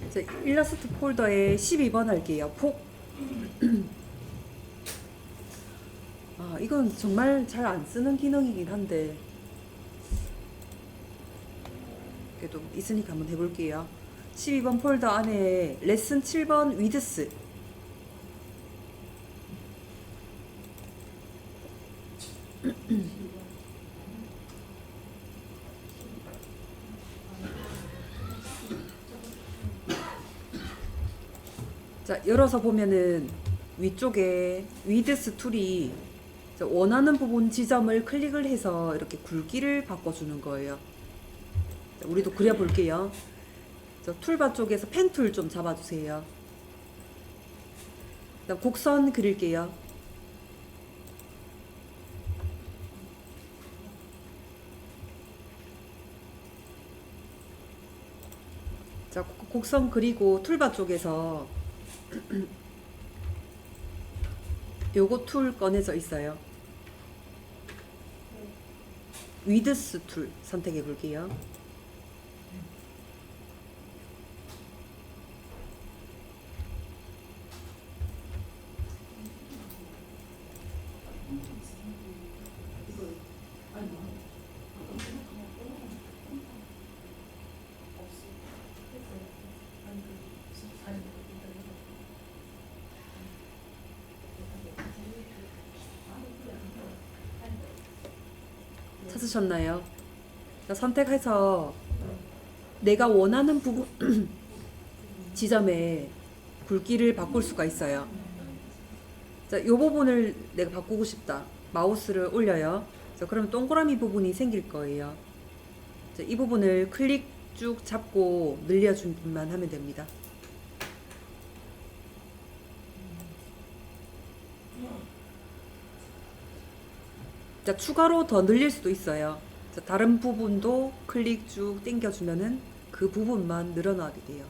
자, 일러스트 폴더에 12번 할게요. 폭. 아, 이건 정말 잘 안 쓰는 기능이긴 한데 그래도 있으니까 한번 해볼게요. 12번 폴더 안에 레슨 7번 위드스. 자, 열어서 보면은 위쪽에 위드스 툴이 원하는 부분 지점을 클릭을 해서 이렇게 굵기를 바꿔주는 거예요. 자, 우리도 그려볼게요. 툴바 쪽에서 펜 툴 좀 잡아주세요. 그다음 곡선 그릴게요. 자, 곡선 그리고 툴바 쪽에서 요거 툴 꺼내져 있어요. 위드스 툴 선택해 볼게요. 찾으셨나요? 자, 선택해서 내가 원하는 부분 지점에 굵기를 바꿀 수가 있어요. 자, 요 부분을 내가 바꾸고 싶다. 마우스를 올려요. 자, 그러면 동그라미 부분이 생길 거예요. 자, 이 부분을 클릭 쭉 잡고 늘려주기만 하면 됩니다. 자, 추가로 더 늘릴 수도 있어요. 자, 다른 부분도 클릭 쭉 당겨주면은 그 부분만 늘어나게 돼요.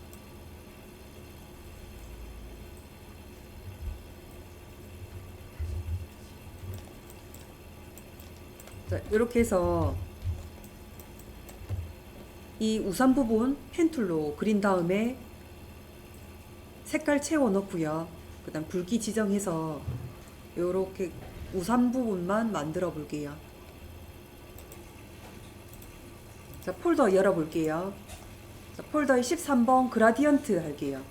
자, 이렇게 해서 이 우산 부분 펜툴로 그린 다음에 색깔 채워 넣고요. 그 다음 굵기 지정해서 이렇게 우산 부분만 만들어 볼게요. 자, 폴더 열어 볼게요. 자, 폴더에 13번 그라디언트 할게요.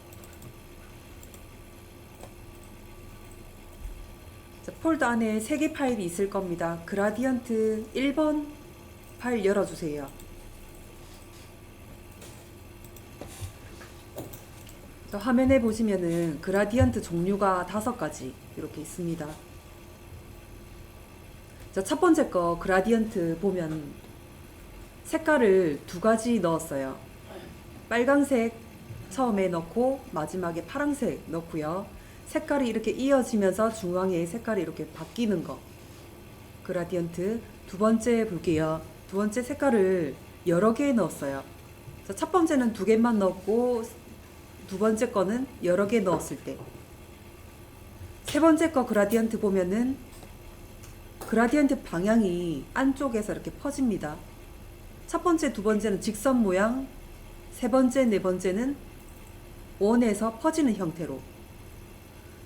자, 폴더 안에 3개 파일이 있을 겁니다. 그라디언트 1번 파일 열어주세요. 자, 화면에 보시면은 그라디언트 종류가 5가지 이렇게 있습니다. 자, 첫 번째 거 그라디언트 보면 색깔을 2가지 넣었어요. 빨강색 처음에 넣고 마지막에 파란색 넣고요. 색깔이 이렇게 이어지면서 중앙에 색깔이 이렇게 바뀌는 거. 그라디언트. 두 번째 볼게요. 두 번째 색깔을 여러 개 넣었어요. 자, 첫 번째는 2개만 넣었고 두 번째 거는 여러 개 넣었을 때. 세 번째 거 그라디언트 보면은 그라디언트 방향이 안쪽에서 이렇게 퍼집니다. 첫 번째, 두 번째는 직선 모양, 세 번째, 네 번째는 원에서 퍼지는 형태로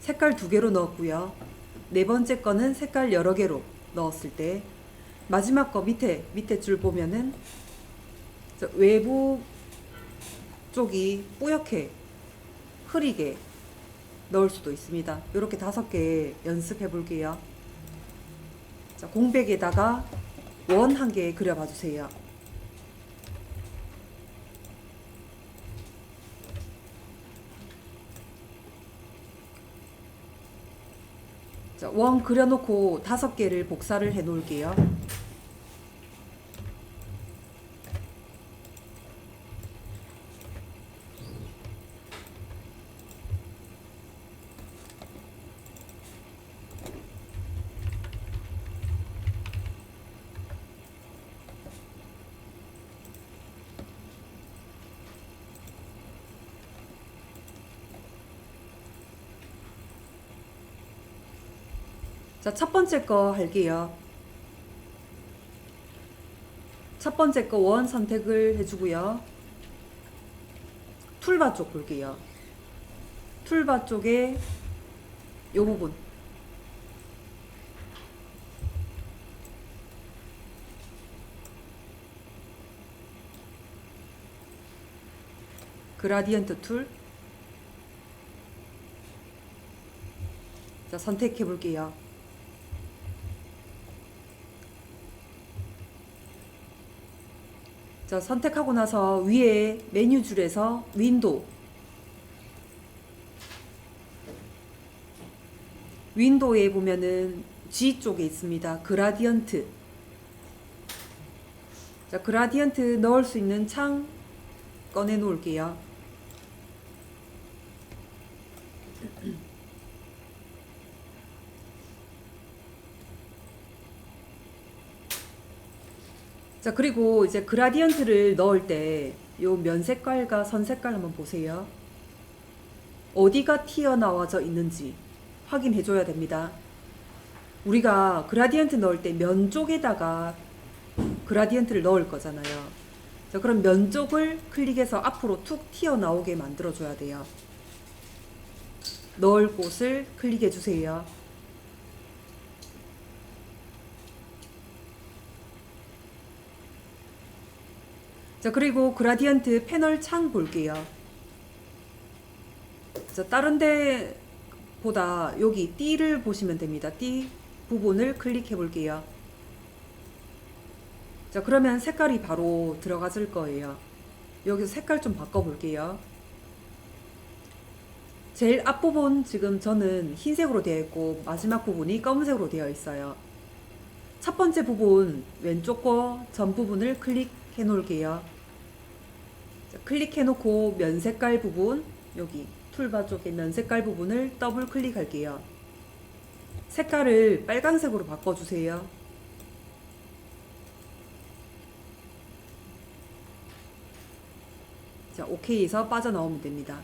색깔 2개로 넣었고요. 네 번째 거는 색깔 여러 개로 넣었을 때 마지막 거 밑에 줄 보면은 외부 쪽이 뿌옇게 흐리게 넣을 수도 있습니다. 이렇게 5개 연습해 볼게요. 자, 공백에다가 원 1개 그려봐 주세요. 자, 원 그려놓고 5개를 복사를 해 놓을게요. 자, 첫 번째 거 할게요. 첫 번째 거 원 선택을 해주고요. 툴바 쪽 볼게요. 툴바 쪽에 요 부분. 그라디언트 툴. 자, 선택해 볼게요. 자, 선택하고 나서 위에 메뉴 줄에서 윈도우에 보면은 G 쪽에 있습니다. 그라디언트. 자, 그라디언트 넣을 수 있는 창 꺼내 놓을게요. 자, 그리고 이제 그라디언트를 넣을 때 요 면 색깔과 선 색깔 한번 보세요. 어디가 튀어나와져 있는지 확인해 줘야 됩니다. 우리가 그라디언트 넣을 때 면 쪽에다가 그라디언트를 넣을 거잖아요. 자, 그럼 면 쪽을 클릭해서 앞으로 툭 튀어나오게 만들어 줘야 돼요. 넣을 곳을 클릭해 주세요. 자, 그리고 그라디언트 패널 창 볼게요. 자, 다른 데보다 여기 띠를 보시면 됩니다. 띠 부분을 클릭해 볼게요. 자, 그러면 색깔이 바로 들어갔을 거예요. 여기서 색깔 좀 바꿔 볼게요. 제일 앞부분 지금 저는 흰색으로 되어 있고 마지막 부분이 검은색으로 되어 있어요. 첫 번째 부분 왼쪽 거 전 부분을 클릭해 놓을게요. 자, 클릭해 놓고 면 색깔 부분, 여기 툴바 쪽에 면 색깔 부분을 더블 클릭할게요. 색깔을 빨간색으로 바꿔주세요. 자, 오케이에서 빠져나오면 됩니다.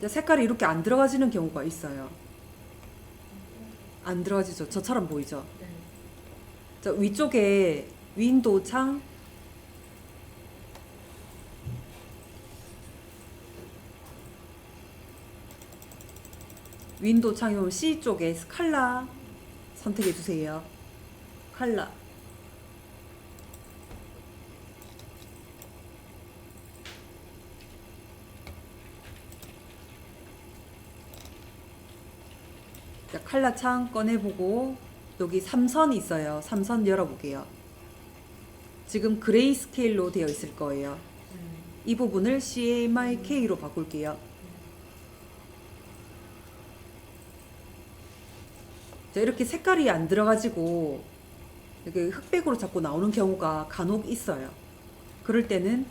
자, 색깔이 이렇게 안 들어가지는 경우가 있어요. 안 들어가지죠? 저처럼 보이죠? 네. 자, 위쪽에 윈도우 창, 윈도우 창이면 C 쪽에 컬러 선택해 주세요. 컬러. 자, 컬러 창 꺼내보고 여기 3선 있어요. 3선 열어볼게요. 지금 그레이 스케일로 되어 있을 거예요. 이 부분을 CMYK로 바꿀게요. 자, 이렇게 색깔이 안 들어가지고 이렇게 흑백으로 자꾸 나오는 경우가 간혹 있어요. 그럴 때는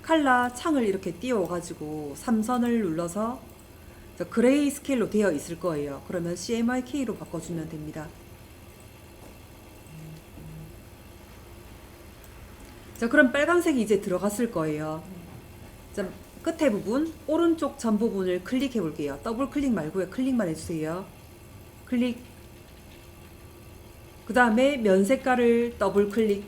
컬러 창을 이렇게 띄워가지고 3선을 눌러서 그레이 스케일로 되어 있을 거예요. 그러면 CMYK로 바꿔주면 됩니다. 자, 그럼 빨간색이 이제 들어갔을 거예요. 자, 끝에 부분, 오른쪽 전 부분을 클릭해 볼게요. 더블 클릭 말고요. 클릭만 해주세요. 클릭. 그 다음에 면 색깔을 더블 클릭.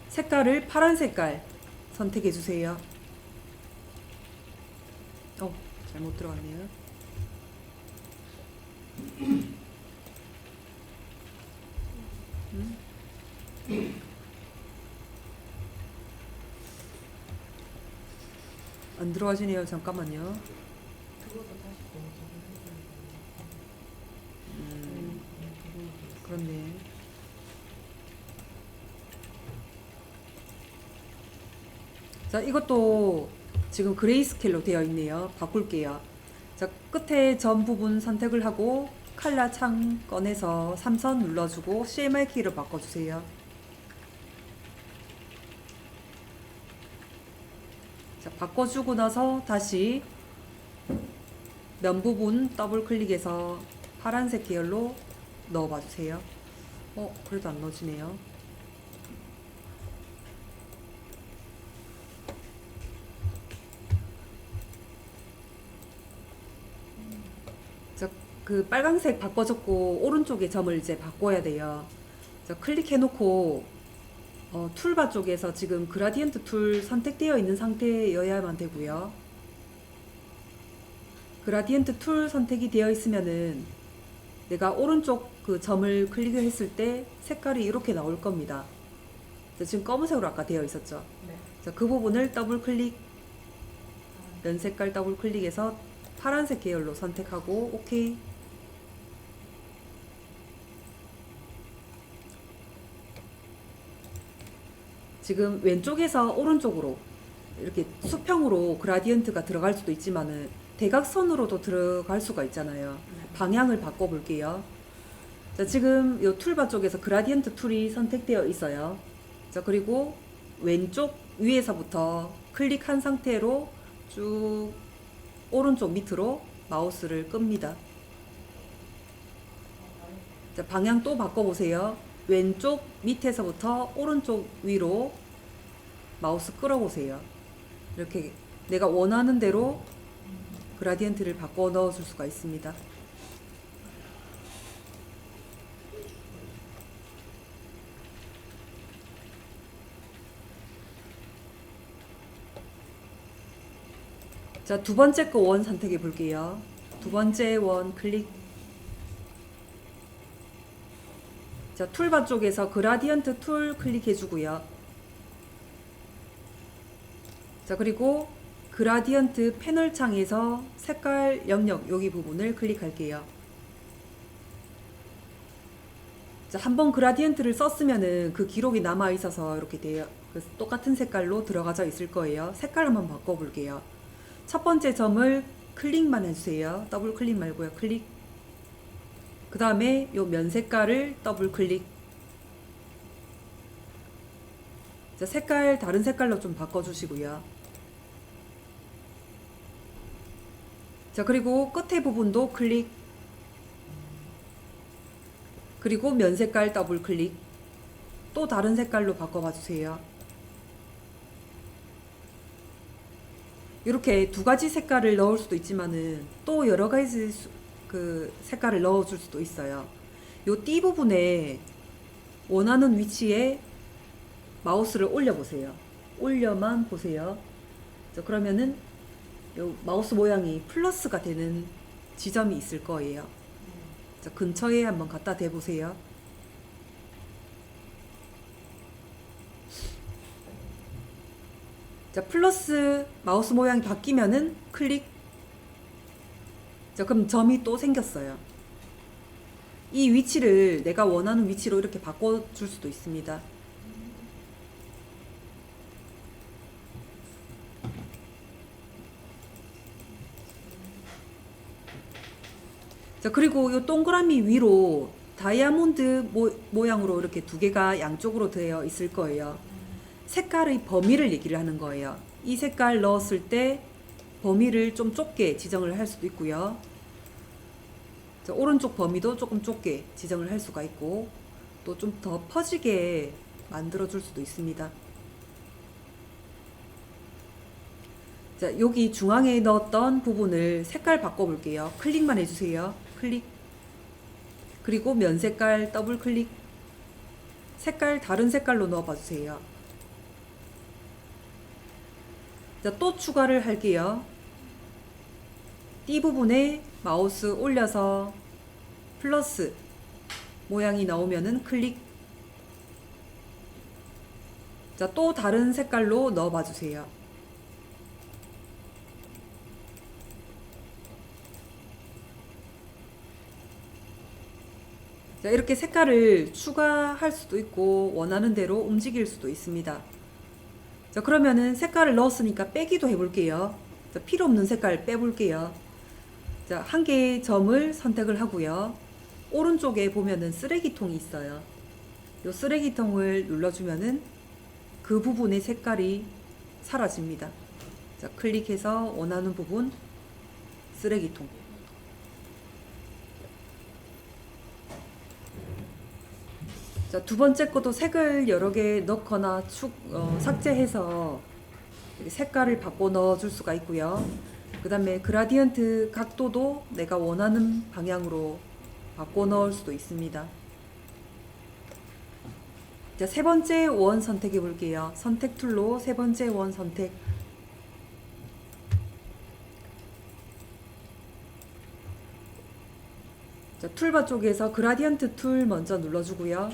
색깔을 파란 색깔 선택해 주세요. 잘못 들어갔네요. 안 들어가지네요. 잠깐만요. 그것도 다시 그렇네. 자, 이것도 지금 그레이스케일로 되어 있네요. 바꿀게요. 자, 끝에 전 부분 선택을 하고 컬러 창 꺼내서 3선 눌러주고 CMYK로 바꿔주세요. 자, 바꿔주고 나서 다시 면 부분 더블 클릭해서 파란색 계열로 넣어봐 주세요. 그래도 안 넣어지네요. 자, 그 빨간색 바꿔줬고 오른쪽에 점을 이제 바꿔야 돼요. 자, 클릭해 놓고 툴바 쪽에서 지금 그라디언트 툴 선택되어 있는 상태여야만 되고요. 그라디언트 툴 선택이 되어 있으면은 내가 오른쪽 그 점을 클릭을 했을 때 색깔이 이렇게 나올 겁니다. 지금 검은색으로 아까 되어 있었죠. 네. 그 부분을 더블 클릭, 면 색깔 더블 클릭해서 파란색 계열로 선택하고 OK. 지금 왼쪽에서 오른쪽으로 이렇게 수평으로 그라디언트가 들어갈 수도 있지만은 대각선으로도 들어갈 수가 있잖아요. 방향을 바꿔 볼게요. 자, 지금 이 툴바 쪽에서 그라디언트 툴이 선택되어 있어요. 자, 그리고 왼쪽 위에서부터 클릭한 상태로 쭉 오른쪽 밑으로 마우스를 끕니다. 자, 방향 또 바꿔보세요. 왼쪽 밑에서부터 오른쪽 위로 마우스 끌어보세요. 이렇게 내가 원하는 대로 그라디언트를 바꿔 넣어줄 수가 있습니다. 자, 두 번째 거 원 선택해 볼게요. 두 번째 원 클릭. 자, 툴바 쪽에서 그라디언트 툴 클릭해 주고요. 자, 그리고 그라디언트 패널 창에서 색깔 영역 여기 부분을 클릭할게요. 자, 한번 그라디언트를 썼으면은 그 기록이 남아 있어서 이렇게 똑같은 색깔로 들어가져 있을 거예요. 색깔 한번 바꿔 볼게요. 첫 번째 점을 클릭만 해주세요. 더블 클릭 말고요. 클릭. 그 다음에 요 면 색깔을 더블 클릭. 자, 색깔 다른 색깔로 좀 바꿔주시고요. 자, 그리고 끝에 부분도 클릭. 그리고 면 색깔 더블 클릭. 또 다른 색깔로 바꿔봐 주세요. 이렇게 두 가지 색깔을 넣을 수도 있지만은 또 여러 가지 그 색깔을 넣어줄 수도 있어요. 요 띠 부분에 원하는 위치에 마우스를 올려보세요. 올려만 보세요. 자, 그러면은 요 마우스 모양이 플러스가 되는 지점이 있을 거예요. 자, 근처에 한번 갖다 대보세요. 자, 플러스 마우스 모양이 바뀌면은 클릭. 자, 그럼 점이 또 생겼어요. 이 위치를 내가 원하는 위치로 이렇게 바꿔줄 수도 있습니다. 자, 그리고 이 동그라미 위로 다이아몬드 모양으로 이렇게 두 개가 양쪽으로 되어 있을 거예요. 색깔의 범위를 얘기를 하는 거예요. 이 색깔 넣었을 때 범위를 좀 좁게 지정을 할 수도 있고요. 자, 오른쪽 범위도 조금 좁게 지정을 할 수가 있고 또 좀 더 퍼지게 만들어 줄 수도 있습니다. 자, 여기 중앙에 넣었던 부분을 색깔 바꿔 볼게요. 클릭만 해주세요. 클릭. 그리고 면 색깔 더블 클릭. 색깔 다른 색깔로 넣어 봐 주세요. 자, 또 추가를 할게요. 띠 부분에 마우스 올려서 플러스 모양이 나오면은 클릭. 자, 또 다른 색깔로 넣어 봐 주세요. 자, 이렇게 색깔을 추가할 수도 있고 원하는 대로 움직일 수도 있습니다. 자, 그러면은 색깔을 넣었으니까 빼기도 해볼게요. 자, 필요 없는 색깔 빼볼게요. 자, 한 개의 점을 선택을 하고요. 오른쪽에 보면은 쓰레기통이 있어요. 이 쓰레기통을 눌러주면은 그 부분의 색깔이 사라집니다. 자, 클릭해서 원하는 부분 쓰레기통. 자, 두 번째 것도 색을 여러 개 넣거나 삭제해서 색깔을 바꿔 넣어줄 수가 있고요. 그 다음에 그라디언트 각도도 내가 원하는 방향으로 바꿔 넣을 수도 있습니다. 자, 세 번째 원 선택해 볼게요. 선택 툴로 세 번째 원 선택. 자, 툴바 쪽에서 그라디언트 툴 먼저 눌러주고요.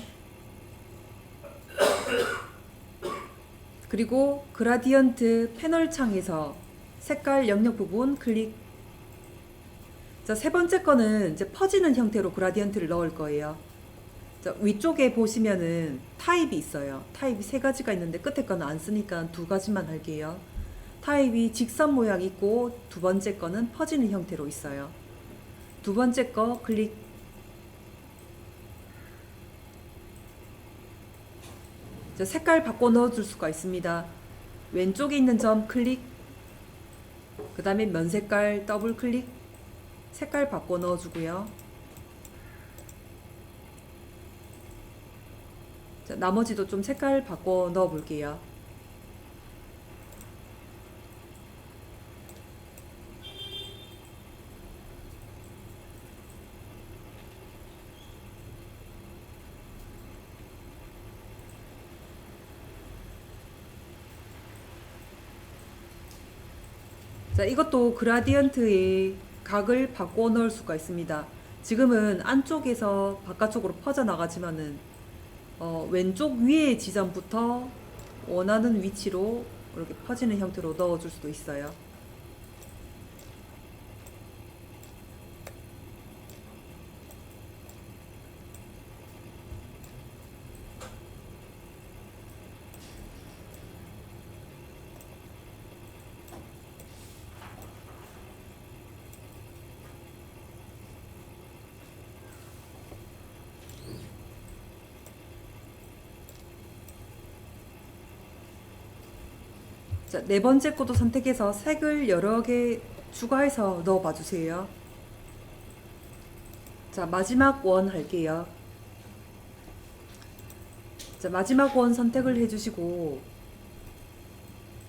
그리고 그라디언트 패널 창에서 색깔 영역 부분 클릭. 자, 세 번째 거는 이제 퍼지는 형태로 그라디언트를 넣을 거예요. 자, 위쪽에 보시면은 타입이 있어요. 타입이 세 가지가 있는데 끝에 거는 안 쓰니까 두 가지만 할게요. 타입이 직선 모양 있고 두 번째 거는 퍼지는 형태로 있어요. 두 번째 거 클릭. 자, 색깔 바꿔 넣어줄 수가 있습니다. 왼쪽에 있는 점 클릭. 그 다음에 면 색깔 더블 클릭. 색깔 바꿔 넣어주고요. 자, 나머지도 좀 색깔 바꿔 넣어 볼게요. 자, 이것도 그라디언트의 각을 바꿔 넣을 수가 있습니다. 지금은 안쪽에서 바깥쪽으로 퍼져나가지만은 왼쪽 위의 지점부터 원하는 위치로 이렇게 퍼지는 형태로 넣어줄 수도 있어요. 자, 네 번째 것도 선택해서 색을 여러 개 추가해서 넣어 봐 주세요. 자, 마지막 원 할게요. 자, 마지막 원 선택을 해주시고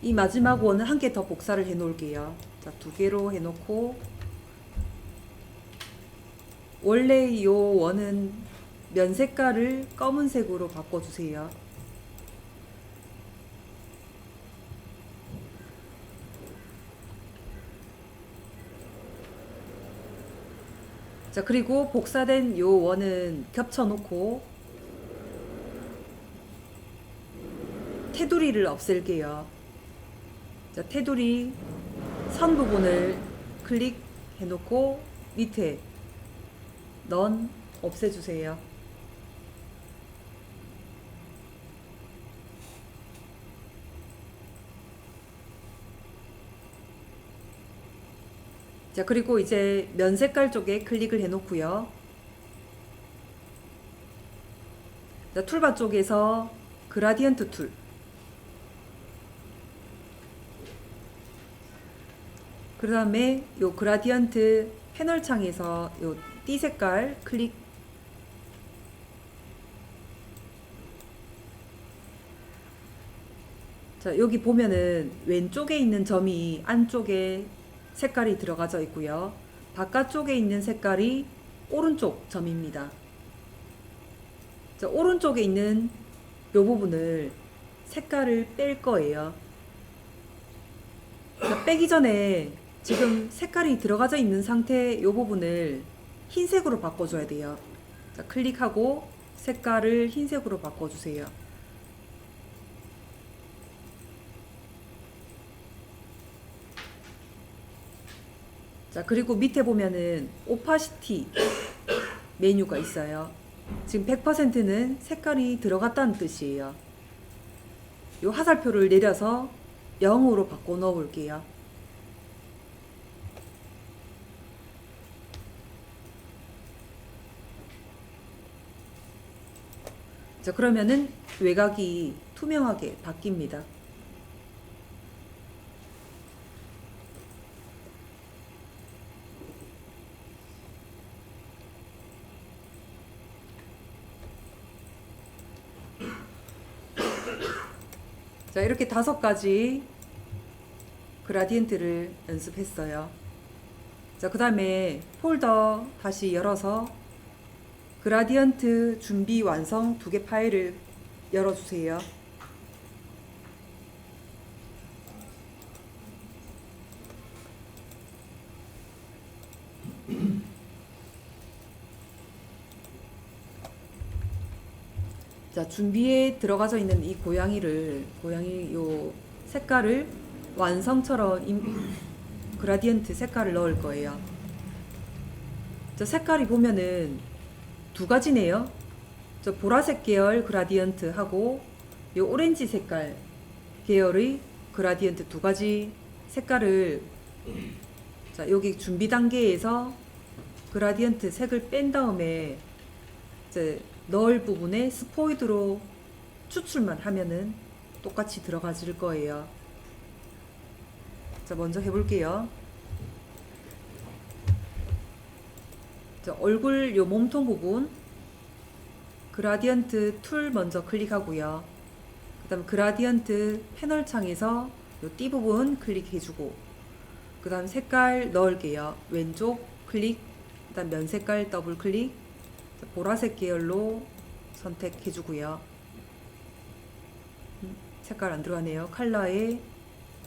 이 마지막 원은 한 개 더 복사를 해 놓을게요. 자, 두 개로 해 놓고 원래 이 원은 면 색깔을 검은색으로 바꿔주세요. 자, 그리고 복사된 요 원은 겹쳐 놓고 테두리를 없앨게요. 자, 테두리 선 부분을 클릭해 놓고 밑에 넌 없애주세요. 자, 그리고 이제 면 색깔 쪽에 클릭을 해 놓고요. 자, 툴바 쪽에서 그라디언트 툴. 그 다음에 요 그라디언트 패널 창에서 요 띠 색깔 클릭. 자, 여기 보면은 왼쪽에 있는 점이 안쪽에 색깔이 들어가져 있고요. 바깥쪽에 있는 색깔이 오른쪽 점입니다. 자, 오른쪽에 있는 요 부분을 색깔을 뺄 거예요. 자, 빼기 전에 지금 색깔이 들어가져 있는 상태 요 부분을 흰색으로 바꿔줘야 돼요. 자, 클릭하고 색깔을 흰색으로 바꿔주세요. 자, 그리고 밑에 보면은 오파시티 메뉴가 있어요. 지금 100%는 색깔이 들어갔다는 뜻이에요. 요 화살표를 내려서 0으로 바꿔 넣어 볼게요. 자, 그러면은 외곽이 투명하게 바뀝니다. 자, 이렇게 5가지 그라디언트를 연습했어요. 자, 그 다음에 폴더 다시 열어서 그라디언트 준비 완성 2개 파일을 열어주세요. 자, 준비에 들어가져 있는 이 고양이 요 색깔을 완성처럼 그라디언트 색깔을 넣을 거예요. 저 색깔이 보면은 두 가지네요. 저 보라색 계열 그라디언트하고 요 오렌지 색깔 계열의 그라디언트 두 가지 색깔을 자, 여기 준비 단계에서 그라디언트 색을 뺀 다음에 이제 넣을 부분에 스포이드로 추출만 하면은 똑같이 들어가질 거예요. 자, 먼저 해볼게요. 자, 얼굴 요 몸통 부분 그라디언트 툴 먼저 클릭하고요. 그 다음 그라디언트 패널 창에서 요 띠 부분 클릭해주고 그 다음 색깔 넣을게요. 왼쪽 클릭, 그 다음 면 색깔 더블 클릭, 보라색 계열로 선택해주고요. 색깔 안 들어가네요. 컬러에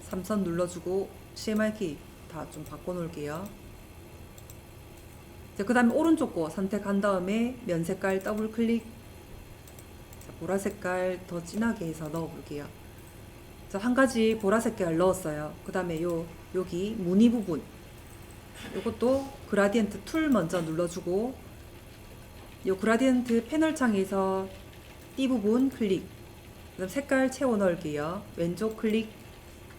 3선 눌러주고 CMYK 다 좀 바꿔놓을게요. 그 다음에 오른쪽 거 선택한 다음에 면 색깔 더블 클릭, 자, 보라 색깔 더 진하게 해서 넣어볼게요. 자, 한 가지 보라색 계열 넣었어요. 그 다음에 여기 무늬 부분 요것도 그라디언트 툴 먼저 눌러주고 요 그라디언트 패널 창에서 띠 부분 클릭, 그다음 색깔 채워 넣을게요. 왼쪽 클릭,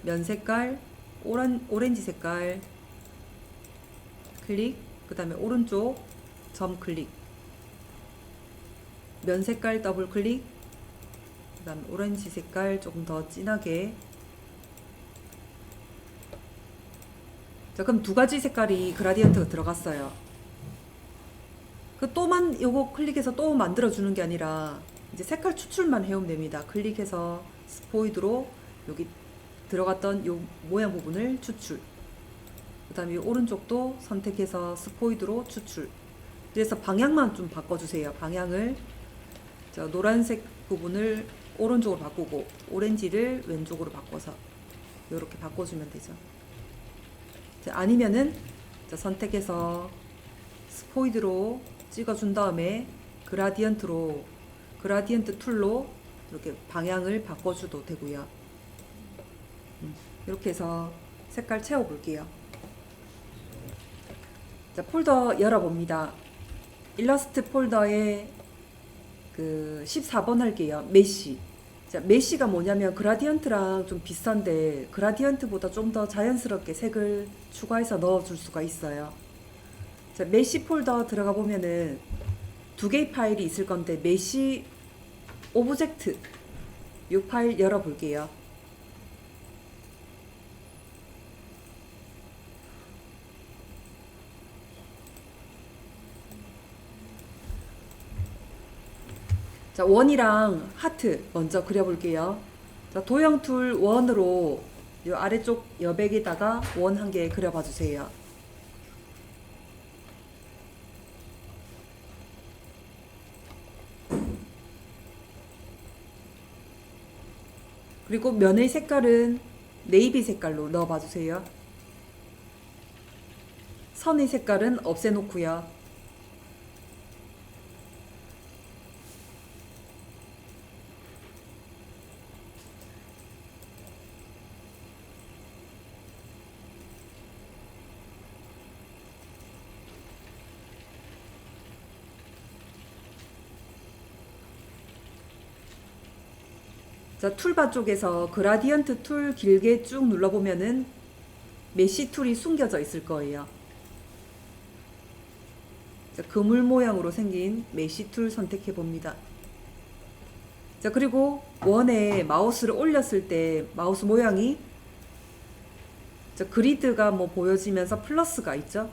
면 색깔 오렌지 색깔 클릭, 그 다음에 오른쪽 점 클릭, 면 색깔 더블 클릭, 그 다음 오렌지 색깔 조금 더 진하게. 자, 그럼 두 가지 색깔이 그라디언트가 들어갔어요. 요거 클릭해서 또 만들어주는 게 아니라 이제 색깔 추출만 해오면 됩니다. 클릭해서 스포이드로 여기 들어갔던 요 모양 부분을 추출. 그 다음에 오른쪽도 선택해서 스포이드로 추출. 그래서 방향만 좀 바꿔주세요. 방향을 저 노란색 부분을 오른쪽으로 바꾸고 오렌지를 왼쪽으로 바꿔서 이렇게 바꿔주면 되죠. 아니면은 선택해서 스포이드로 찍어준 다음에 그라디언트 툴로 이렇게 방향을 바꿔줘도 되고요. 이렇게 해서 색깔 채워볼게요. 자, 폴더 열어봅니다. 일러스트 폴더에 그 14번 할게요. 메쉬. 자, 메쉬가 뭐냐면 그라디언트랑 좀 비슷한데 그라디언트보다 좀 더 자연스럽게 색을 추가해서 넣어줄 수가 있어요. 자, 메쉬 폴더 들어가 보면은 두 개의 파일이 있을 건데 메쉬 오브젝트 이 파일 열어볼게요. 자, 원이랑 하트 먼저 그려볼게요. 자, 도형 툴 원으로 이 아래쪽 여백에다가 원 한 개 그려봐 주세요. 그리고 면의 색깔은 네이비 색깔로 넣어봐 주세요. 선의 색깔은 없애놓고요. 자, 툴바 쪽에서 그라디언트 툴 길게 쭉 눌러보면은 메쉬 툴이 숨겨져 있을 거예요. 자, 그물 모양으로 생긴 메쉬 툴 선택해 봅니다. 자, 그리고 원에 마우스를 올렸을 때 마우스 모양이 자, 그리드가 뭐 보여지면서 플러스가 있죠.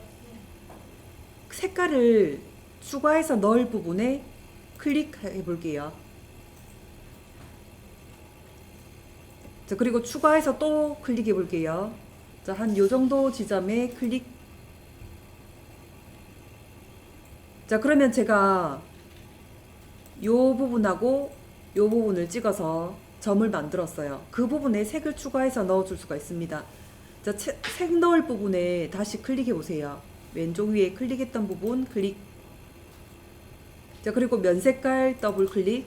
색깔을 추가해서 넣을 부분에 클릭해 볼게요. 자, 그리고 추가해서 또 클릭해 볼게요. 자, 한 요 정도 지점에 클릭. 자, 그러면 제가 요 부분하고 이 부분을 찍어서 점을 만들었어요. 그 부분에 색을 추가해서 넣어줄 수가 있습니다. 자, 색 넣을 부분에 다시 클릭해 보세요. 왼쪽 위에 클릭했던 부분 클릭. 자, 그리고 면 색깔 더블 클릭.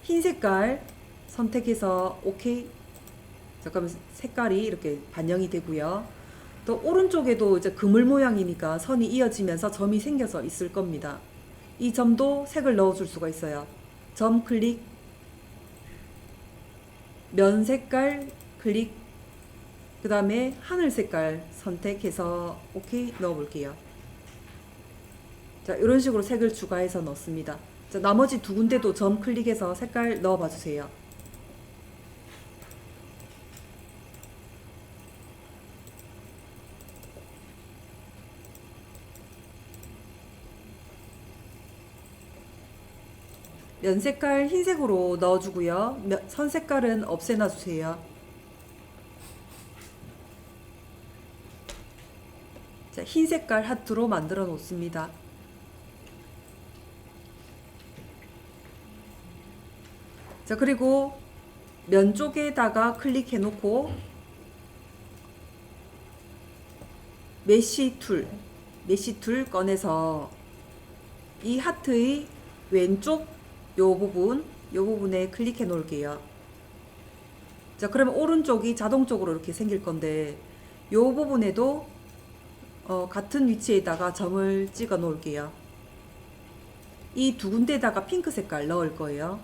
흰 색깔 선택해서 OK. 자, 그러면 색깔이 이렇게 반영이 되고요. 또 오른쪽에도 이제 그물 모양이니까 선이 이어지면서 점이 생겨서 있을 겁니다. 이 점도 색을 넣어줄 수가 있어요. 점 클릭, 면 색깔 클릭, 그 다음에 하늘 색깔 선택해서 OK 넣어볼게요. 자, 이런 식으로 색을 추가해서 넣습니다. 자, 나머지 두 군데도 점 클릭해서 색깔 넣어봐 주세요. 면 색깔 흰색으로 넣어주고요. 선 색깔은 없애놔 주세요. 자, 흰 색깔 하트로 만들어 놓습니다. 자, 그리고 면 쪽에다가 클릭해 놓고 메쉬 툴 꺼내서 이 하트의 왼쪽 요 부분에 클릭해 놓을게요. 자, 그러면 오른쪽이 자동적으로 이렇게 생길 건데 요 부분에도 같은 위치에다가 점을 찍어 놓을게요. 이 두 군데다가 핑크 색깔 넣을 거예요.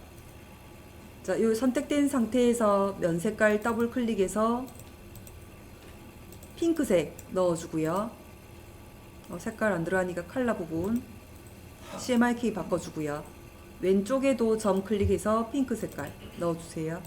자, 요 선택된 상태에서 면 색깔 더블 클릭해서 핑크색 넣어주고요. 색깔 안 들어가니까 컬러 부분 CMYK 바꿔주고요. 왼쪽에도 점 클릭해서 핑크 색깔 넣어주세요.